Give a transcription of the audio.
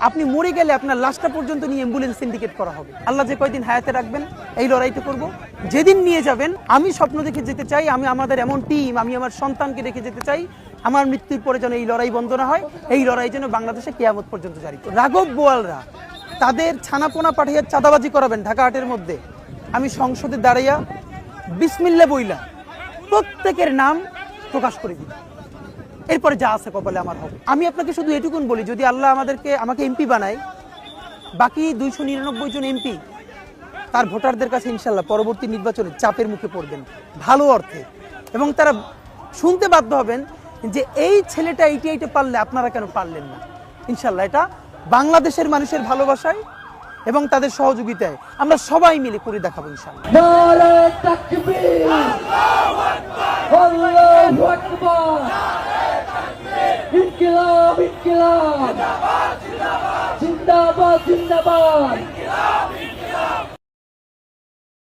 আপনি মরে গেলে আপনার লাশটা পর্যন্ত নিয়ে অ্যাম্বুলেন্স সিন্ডিকেট করা হবে। আল্লাহ যে কয়দিন হায়াতে রাখবেন এই লড়াইটা করব। যেদিন নিয়ে যাবেন আমি স্বপ্ন দেখে যেতে চাই, আমি আমাদের এমন টিম, আমি আমার সন্তানকে রেখে যেতে চাই, আমার মৃত্যুর পরে যেন এই লড়াই বন্ধ না হয়, এই লড়াই যেন বাংলাদেশে কিয়ামত পর্যন্ত জারি। রাঘব বোয়ালরা তাদের ছানাপোনা পাঠিয়ে চাঁদাবাজি করাবেন ঢাকা হাটের মধ্যে, আমি সংসদে দাঁড়াইয়া বিসমিল্লাহ বইলা প্রত্যেকের নাম প্রকাশ করে দিই, এরপরে যা আছে কপালে আমার হবে। আমি আপনাকে শুধু এটুকুন বলি, যদি আল্লাহ আমাকে এমপি বানায়, বাকি 299 জন এমপি তার ভোটারদের কাছে ইনশাল্লাহ পরবর্তী নির্বাচনে চাপের মুখে পড়বেন ভালো অর্থে, এবং তারা শুনতে বাধ্য হবেন যে এই ছেলেটা এইটা পারলে আপনারা কেন পারলেন না। ইনশাল্লাহ এটা বাংলাদেশের মানুষের ভালোবাসায় এবং তাদের সহযোগিতায় আমরা সবাই মিলে করে দেখাবো ইনশাল্লাহ। নারে তাকবীর, আল্লাহু আকবার, ইনকিলাব ইনকিলাব, জিন্দাবাদ জিন্দাবাদ।